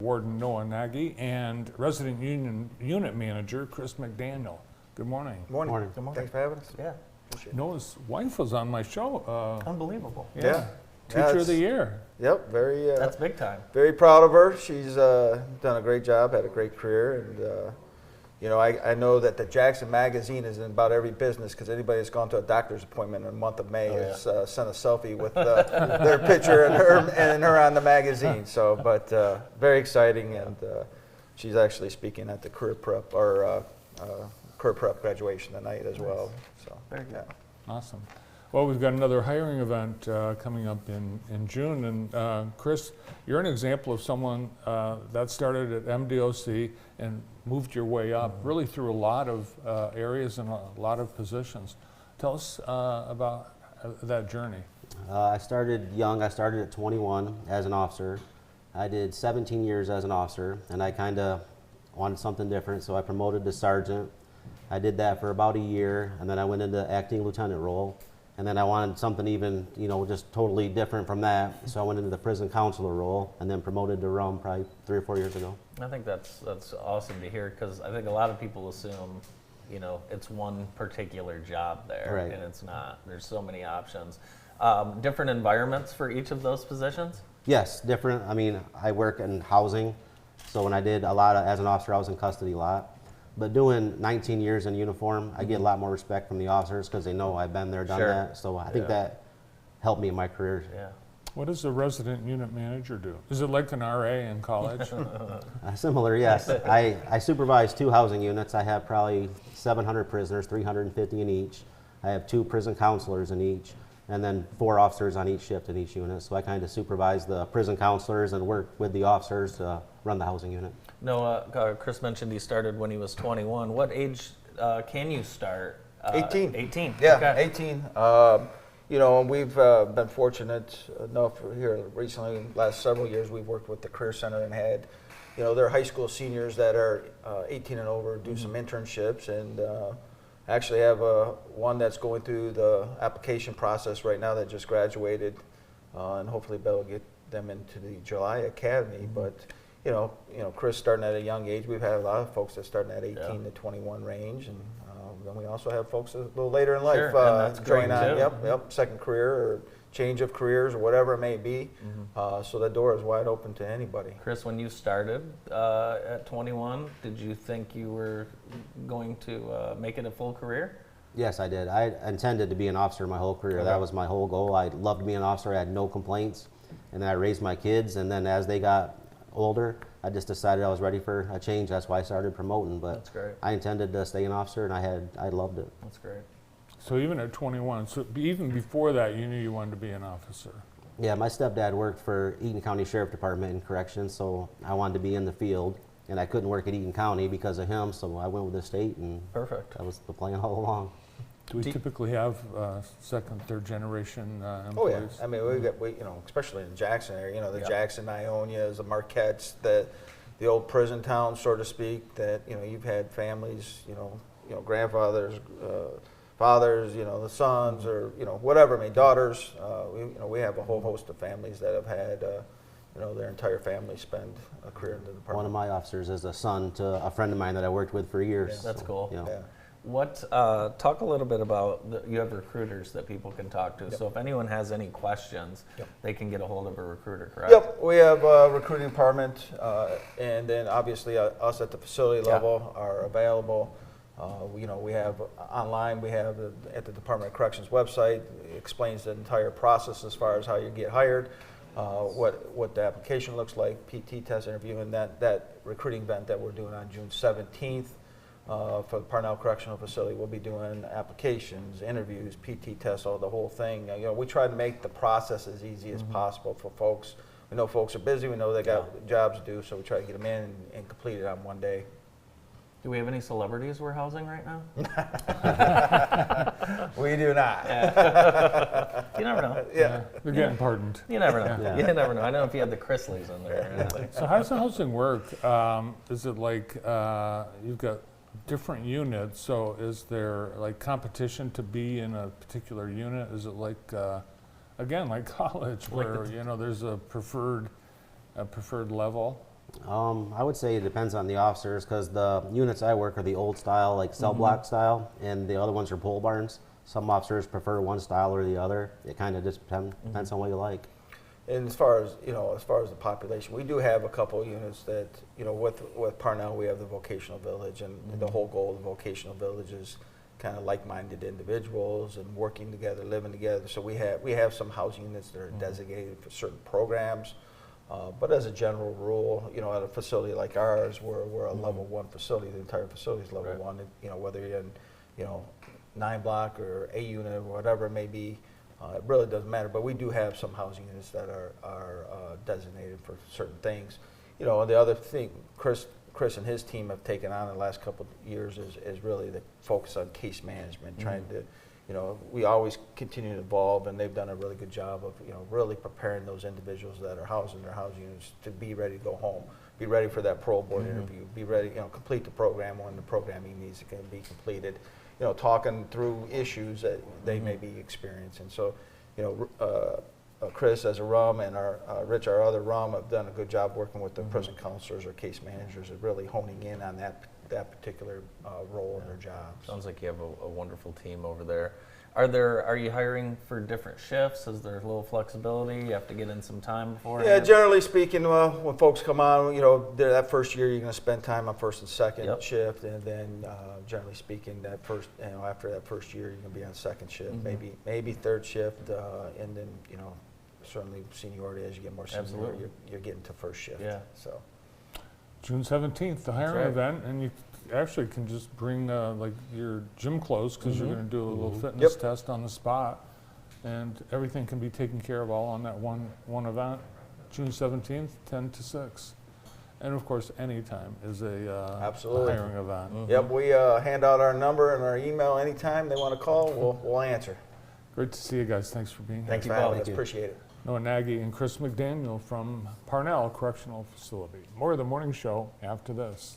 Warden Nagy and Resident Unit Manager Chris McDaniel. Good morning. Morning. Morning. Good morning. Thanks for having us. Yeah. His wife was on my show. Unbelievable. Yeah. Teacher of the Year. Yep, very. That's big time. Very proud of her. She's done a great job, had a great career, and I know that the Jackson magazine is in about every business because anybody that's gone to a doctor's appointment in the month of May has sent a selfie with their picture and her on the magazine. So, but very exciting, and she's actually speaking at the career prep graduation tonight as well. So, Very good. yeah. Awesome. Well, we've got another hiring event coming up in June, and Chris, you're an example of someone that started at MDOC and moved your way up really through a lot of areas and a lot of positions. Tell us about that journey. I started young. I started at 21 as an officer. I did 17 years as an officer, and I kind of wanted something different, so I promoted to sergeant. I did that for about a year, and then I went into acting lieutenant role. And then I wanted something even, just totally different from that. So I went into the prison counselor role and then promoted to RUM probably 3 or 4 years ago. I think that's awesome to hear because I think a lot of people assume, it's one particular job there, Right. and it's not. There's so many options. Different environments for each of those positions? Yes, different. I mean, I work in housing. So when I did a lot as an officer, I was in custody a lot. But doing 19 years in uniform, I get a lot more respect from the officers because they know I've been there, done Sure. that. So I think that helped me in my career. Yeah. What does a resident unit manager do? Is it like an RA in college? Similar, yes. I supervise 2 housing units. I have probably 700 prisoners, 350 in each. I have 2 prison counselors in each, and then 4 officers on each shift in each unit. So I kind of supervise the prison counselors and work with the officers to run the housing unit. No, Chris mentioned he started when he was 21. What age can you start? 18. 18. Yeah, Okay. 18. And we've been fortunate enough here recently, last several years, we've worked with the Career Center and had, their high school seniors that are 18 and over do some internships, and actually have one that's going through the application process right now that just graduated, and hopefully they'll get them into the July Academy. But Chris starting at a young age, we've had a lot of folks that starting at 18 to 21 range, and then we also have folks a little later in life Sure, and that's join great on. too. Yep, second career or change of careers or whatever it may be. So that door is wide open to anybody. Chris, when you started at 21, did you think you were going to make it a full career? Yes, I did. I intended to be an officer my whole career. Okay. That was my whole goal. I loved being an officer. I had no complaints. And then I raised my kids, and then as they got older, I just decided I was ready for a change. That's why I started promoting. But That's great. I intended to stay an officer, and I loved it. That's great. So even at 21, so even before that, you knew you wanted to be an officer. Yeah, my stepdad worked for Eaton County Sheriff Department in corrections, so I wanted to be in the field, and I couldn't work at Eaton County because of him, so I went with the state, and Perfect. that was the plan all along. Do we typically have second, third generation Oh employees? yeah, I mean we especially in the Jackson area, the Yeah. Jackson, Ionias, the Marquettes, the old prison town, so to speak. That you've had families, grandfathers, fathers, the sons, or whatever. I mean daughters. We have a whole host of families that have had their entire family spend a career in the department. One of my officers is a son to a friend of mine that I worked with for years. Yeah. That's cool. Yeah. Yeah. What talk a little bit about you have recruiters that people can talk to. So if anyone has any questions, they can get a hold of a recruiter, correct? Yep, we have a recruiting department, and then obviously us at the facility level are available. We have online. We have at the Department of Corrections website. It explains the entire process as far as how you get hired, what the application looks like, PT test interview, and that recruiting event that we're doing on June 17th. For the Parnall Correctional Facility, we'll be doing applications, interviews, PT tests, all the whole thing. We try to make the process as easy as possible for folks. We know folks are busy. We know they got jobs to do, so we try to get them in and complete it on one day. Do we have any celebrities we're housing right now? We do not. Yeah. You never know. Yeah. They're getting pardoned. You never know. Yeah. You never know. I don't know if you had the Chrisleys in there. Or anything. So how does the housing work? Is it like you've got different units, so is there like competition to be in a particular unit? Is it like, again, like college, where there's a preferred level? I would say it depends on the officers because the units I work are the old style, like cell block style, and the other ones are pole barns. Some officers prefer one style or the other. It kind of just depends on what you like. And as far as the population, we do have a couple units that, with Parnall, we have the vocational village, and the whole goal of the vocational village is kind of like-minded individuals and working together, living together. So we have some housing units that are designated for certain programs. But as a general rule, at a facility like ours, we're a level 1 facility. The entire facility is level 1. Whether you're in, 9 block or A unit or whatever it may be, it really doesn't matter. But we do have some housing units that are designated for certain things. The other thing, Chris and his team have taken on in the last couple of years is really the focus on case management, trying to. We always continue to evolve, and they've done a really good job of, really preparing those individuals that are housed in their housing units to be ready to go home, be ready for that parole board interview, be ready, complete the program when the programming needs to be completed, talking through issues that they may be experiencing. So, Chris as a RUM and Rich, our other RUM, have done a good job working with the prison counselors or case managers and really honing in on that particular role in their jobs. Sounds like you have a wonderful team over there. Are you hiring for different shifts? Is there a little flexibility? You have to get in some time before? Yeah, generally speaking, when folks come on, that first year you're going to spend time on first and second shift, and then generally speaking, after that first year you're going to be on second shift, maybe third shift, and then certainly seniority as you get more senior, you're getting to first shift. Yeah. So. June 17th, the hiring event, and you actually can just bring like your gym clothes because you're going to do a little fitness test on the spot, and everything can be taken care of all on that one event, June 17th, 10 to 6. And of course, anytime is a Absolutely. hiring event. Yep, we hand out our number and our email anytime they want to call, we'll answer. Great to see you guys. Thanks for being here. Thanks for having us. Appreciate it. Noah Nagy and Chris McDaniel from Parnall Correctional Facility. More of the morning show after this.